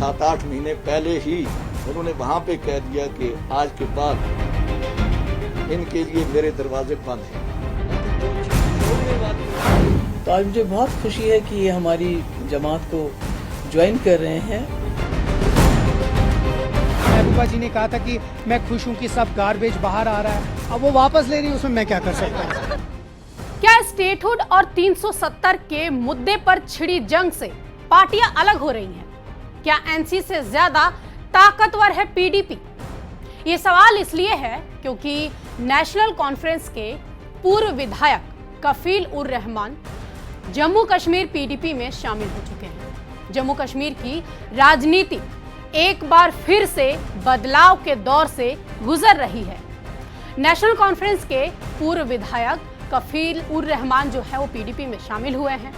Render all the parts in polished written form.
7-8 महीने पहले ही उन्होंने वहां पे कह दिया कि आज के बाद इनके लिए मेरे दरवाजे बंद हैं। तो आज मुझे बहुत खुशी है कि ये हमारी जमात को ज्वाइन कर रहे हैं। महबूबा जी ने कहा था कि मैं खुश हूं कि सब गार्बेज बाहर आ रहा है, अब वो वापस ले रही है, उसमें मैं क्या कर सकता हूं। क्या स्टेटहुड और 370 के मुद्दे पर छिड़ी जंग से पार्टियां अलग हो रही हैं? क्या एनसी से ज्यादा ताकतवर है पीडीपी? ये सवाल इसलिए है क्योंकि नेशनल कॉन्फ्रेंस के पूर्व विधायक कफील उर रहमान जम्मू कश्मीर पीडीपी में शामिल हो चुके हैं। जम्मू कश्मीर की राजनीति एक बार फिर से बदलाव के दौर से गुजर रही है। नेशनल कॉन्फ्रेंस के पूर्व विधायक कफील उर रहमान जो है वो पीडीपी में शामिल हुए हैं।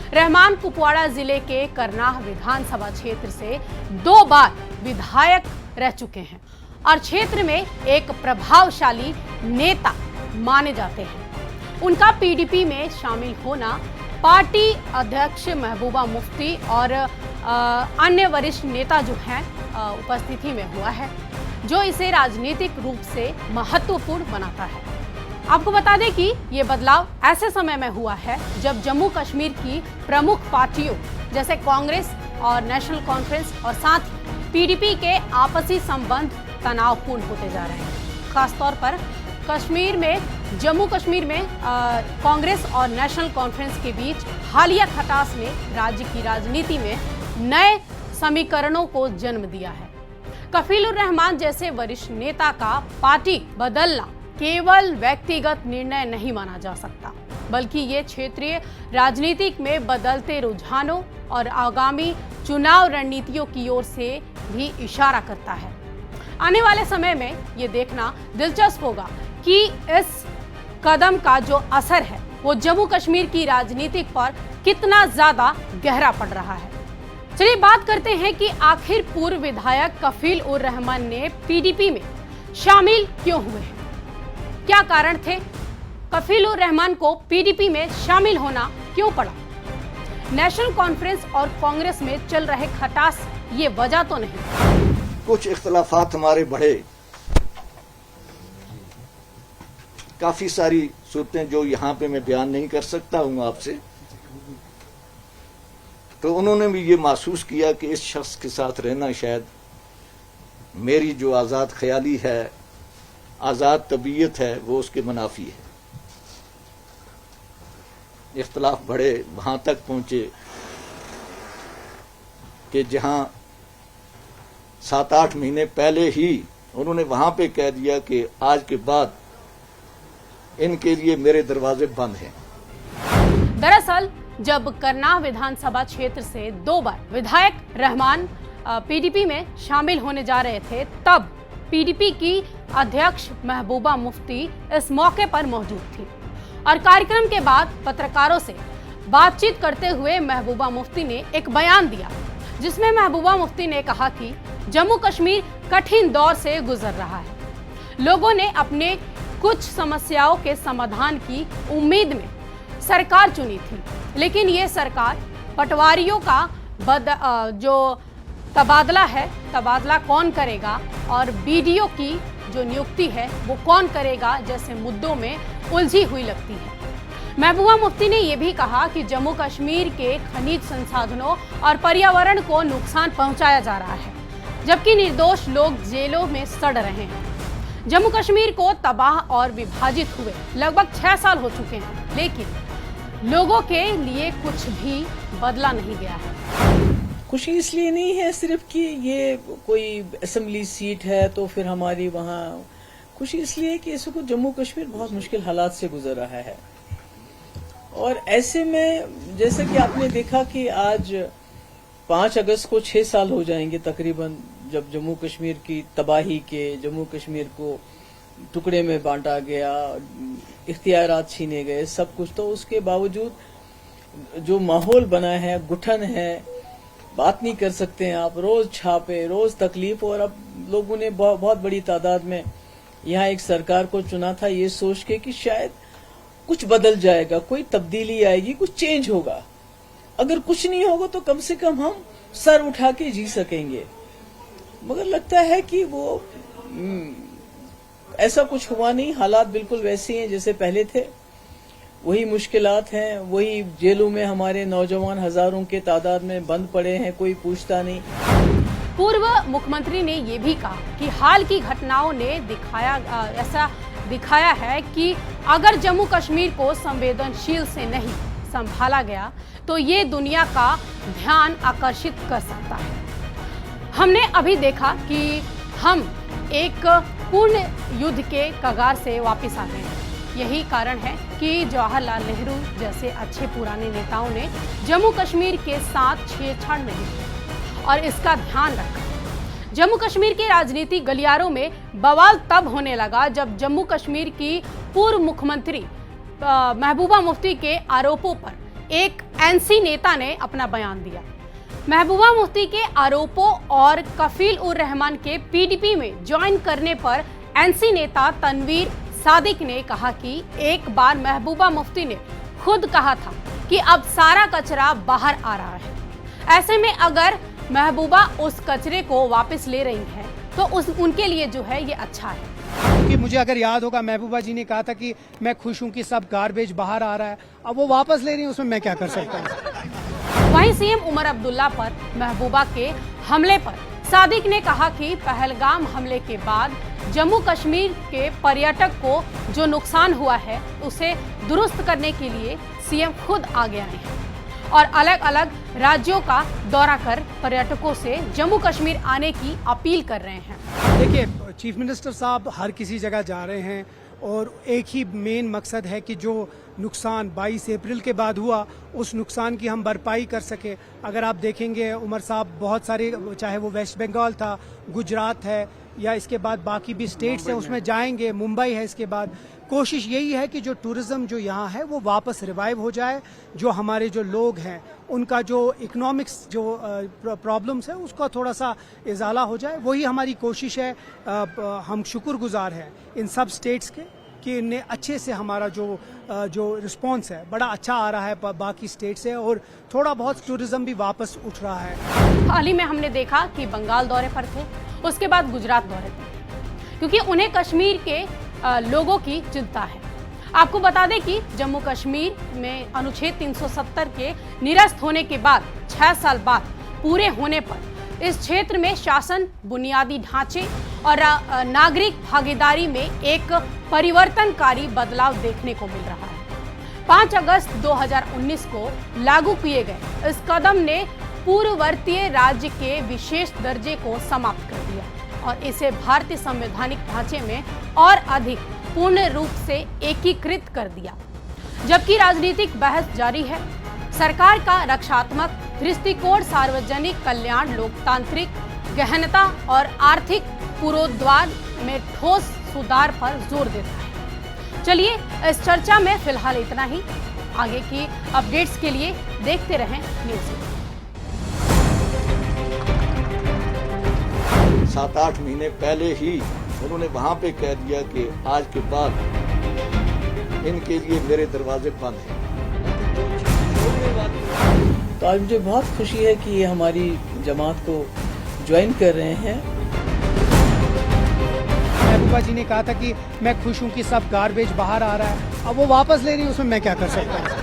रहमान कुपवाड़ा जिले के करनाह विधानसभा क्षेत्र से 2 बार विधायक रह चुके हैं और क्षेत्र में एक प्रभावशाली नेता माने जाते हैं। उनका पीडीपी में शामिल होना पार्टी अध्यक्ष महबूबा मुफ्ती और अन्य वरिष्ठ नेता जो हैं उपस्थिति में हुआ है, जो इसे राजनीतिक रूप से महत्वपूर्ण बनाता है। आपको बता दें कि ये बदलाव ऐसे समय में हुआ है जब जम्मू कश्मीर की प्रमुख पार्टियों जैसे कांग्रेस और नेशनल कॉन्फ्रेंस और साथ ही पीडीपी के आपसी संबंध तनावपूर्ण होते जा रहे हैं। खासतौर पर जम्मू कश्मीर में कांग्रेस और नेशनल कॉन्फ्रेंस के बीच हालिया खटास ने राज्य की राजनीति में नए समीकरणों को जन्म दिया है। कफील उर रहमान जैसे वरिष्ठ नेता का पार्टी बदलना केवल व्यक्तिगत निर्णय नहीं माना जा सकता, बल्कि ये क्षेत्रीय राजनीतिक में बदलते रुझानों और आगामी चुनाव रणनीतियों की ओर से भी इशारा करता है। आने वाले समय में ये देखना दिलचस्प होगा कि इस कदम का जो असर है वो जम्मू कश्मीर की राजनीति पर कितना ज्यादा गहरा पड़ रहा है। चलिए बात करते हैं कि आखिर पूर्व विधायक कफील उर रहमान ने पीडीपी में शामिल क्यों हुए हैं, क्या कारण थे? कफील उर रहमान को पीडीपी में शामिल होना क्यों पड़ा? नेशनल कॉन्फ्रेंस और कांग्रेस में चल रहे खटास ये वजह तो नहीं? कुछ इख्तलाफात हमारे बढ़े, काफी सारी सूरतें जो यहाँ पे मैं बयान नहीं कर सकता हूँ आपसे। तो उन्होंने भी ये महसूस किया कि इस शख्स के साथ रहना शायद मेरी जो आज़ाद ख्याली है, आज़ाद तबीयत है, वो उसके मुनाफी है। इख्तलाफ बढ़े, वहां तक पहुंचे कि जहां 7-8 महीने पहले ही उन्होंने वहां पे कह दिया कि आज के बाद इनके लिए मेरे दरवाजे बंद हैं। दरअसल जब करनाह विधानसभा क्षेत्र से 2 बार विधायक रहमान पीडीपी में शामिल होने जा रहे थे, तब पीडीपी की अध्यक्ष महबूबा मुफ्ती इस मौके पर मौजूद थी और कार्यक्रम के बाद पत्रकारों से बातचीत करते हुए महबूबा मुफ्ती ने एक बयान दिया, जिसमें महबूबा मुफ्ती ने कहा कि जम्मू कश्मीर कठिन दौर से गुजर रहा है। लोगों ने अपने कुछ समस्याओं के समाधान की उम्मीद में सरकार चुनी थी, लेकिन ये सरकार पटवारियों का जो तबादला है, तबादला कौन करेगा और बीडीओ की जो नियुक्ति है वो कौन करेगा जैसे मुद्दों में उलझी हुई लगती है। महबूबा मुफ्ती ने यह भी कहा कि जम्मू कश्मीर के खनिज संसाधनों और पर्यावरण को नुकसान पहुंचाया जा रहा है, जबकि निर्दोष लोग जेलों में सड़ रहे हैं। जम्मू कश्मीर को तबाह और विभाजित हुए लगभग 6 साल हो चुके हैं, लेकिन लोगों के लिए कुछ भी बदला नहीं गया है। खुशी इसलिए नहीं है सिर्फ कि ये कोई असेंबली सीट है तो फिर हमारी वहाँ खुशी इसलिए है कि इसको जम्मू कश्मीर बहुत मुश्किल हालात से गुजर रहा है। और ऐसे में जैसे कि आपने देखा कि आज 5 अगस्त को 6 साल हो जाएंगे तकरीबन, जब जम्मू कश्मीर की तबाही के, जम्मू कश्मीर को टुकड़े में बांटा गया, इख्तियारात छीने गए, सब कुछ। तो उसके बावजूद जो माहौल बना है, गुठन है, बात नहीं कर सकते हैं आप, रोज छापे, रोज तकलीफ। और अब लोगों ने बहुत बड़ी तादाद में यहाँ एक सरकार को चुना था ये सोच के कि शायद कुछ बदल जाएगा, कोई तब्दीली आएगी, कुछ चेंज होगा। अगर कुछ नहीं होगा तो कम से कम हम सर उठा के जी सकेंगे। मगर लगता है कि वो ऐसा कुछ हुआ नहीं, हालात बिल्कुल वैसे हैं जैसे पहले थे, वही मुश्किलात हैं, वही जेलों में हमारे नौजवान हजारों के तादाद में बंद पड़े हैं, कोई पूछता नहीं। पूर्व मुख्यमंत्री ने ये भी कहा कि हाल की घटनाओं ने ऐसा दिखाया है कि अगर जम्मू कश्मीर को संवेदनशील से नहीं संभाला गया तो ये दुनिया का ध्यान आकर्षित कर सकता है। हमने अभी देखा कि हम एक पूर्ण युद्ध के कगार से वापस आ गए हैं। यही कारण है कि जवाहरलाल नेहरू जैसे अच्छे पुराने नेताओं ने जम्मू कश्मीर के साथ छेड़छाड़ नहीं की और इसका ध्यान रखा। जम्मू कश्मीर के राजनीतिक गलियारों में बवाल तब होने लगा जब जम्मू कश्मीर की पूर्व मुख्यमंत्री महबूबा मुफ्ती के आरोपों पर एक एनसी नेता ने अपना बयान दिया। महबूबा मुफ्ती के आरोपों और कफील उर रहमान के पीडीपी में ज्वाइन करने पर एनसी नेता तनवीर सादिक ने कहा कि एक बार महबूबा मुफ्ती ने खुद कहा था कि अब सारा कचरा बाहर आ रहा है। ऐसे में अगर महबूबा उस कचरे को वापस ले रही है तो उनके लिए जो है ये अच्छा है। क्योंकि मुझे अगर याद होगा महबूबा जी ने कहा था कि मैं खुश हूं कि सब गार्बेज बाहर आ रहा है, अब वो वापस ले रही है, उसमें मैं क्या कर सकता हूँ। वहीं सीएम उमर अब्दुल्ला पर महबूबा के हमले पर सादिक ने कहा कि पहलगाम हमले के बाद जम्मू कश्मीर के पर्यटक को जो नुकसान हुआ है उसे दुरुस्त करने के लिए सीएम खुद आगे आए हैं और अलग अलग राज्यों का दौरा कर पर्यटकों से जम्मू कश्मीर आने की अपील कर रहे हैं। देखिए, चीफ मिनिस्टर साहब हर किसी जगह जा रहे हैं और एक ही मेन मकसद है कि जो नुकसान 22 अप्रैल के बाद हुआ उस नुकसान की हम भरपाई कर सके। अगर आप देखेंगे उमर साहब बहुत सारे, चाहे वो वेस्ट बंगाल था, गुजरात है या इसके बाद बाकी भी स्टेट्स हैं, उसमें जाएंगे, मुंबई है, इसके बाद कोशिश यही है कि जो टूरिज्म जो यहाँ है वो वापस रिवाइव हो जाए, जो हमारे जो लोग हैं उनका जो इकोनॉमिक्स जो प्रॉब्लम्स है उसका थोड़ा सा इजाला हो जाए, वही हमारी कोशिश है। हम शुक्रगुजार हैं इन सब स्टेट्स के कि इनने अच्छे से हमारा जो रिस्पांस है बड़ा अच्छा आ रहा है बाकी स्टेट से और थोड़ा बहुत टूरिज्म भी वापस उठ रहा है। हाल ही में हमने देखा कि बंगाल दौरे पर थे, उसके बाद गुजरात दौरे पर, क्योंकि उन्हें कश्मीर के लोगों की चिंता है। आपको बता दें कि जम्मू कश्मीर में अनुच्छेद 370 के निरस्त होने के बाद 6 साल बाद पूरे होने पर इस क्षेत्र में शासन, बुनियादी ढांचे और नागरिक भागीदारी में एक परिवर्तनकारी बदलाव देखने को मिल रहा है। 5 अगस्त 2019 को लागू किए गए इस कदम ने पूर्ववर्तीय राज्य के विशेष दर्जे को समाप्त कर दिया और इसे भारतीय संवैधानिक ढांचे में और अधिक पूर्ण रूप से एकीकृत कर दिया। जबकि राजनीतिक बहस जारी है, सरकार का रक्षात्मक दृष्टिकोण सार्वजनिक कल्याण, लोकतांत्रिक गहनता और आर्थिक पुरोद्वार में ठोस सुधार पर जोर देता है। चलिए, इस चर्चा में फिलहाल इतना ही। आगे की अपडेट्स के लिए देखते रहें न्यूज़। 7-8 महीने पहले ही उन्होंने वहां पे कह दिया कि आज के बाद इनके लिए मेरे दरवाजे बंद हैं। तो आज मुझे बहुत खुशी है कि ये हमारी जमात को ज्वाइन कर रहे हैं। महबूबा जी ने कहा था कि मैं खुश हूं कि सब गार्बेज बाहर आ रहा है, अब वो वापस ले रही है, उसमें मैं क्या कर सकता हूँ।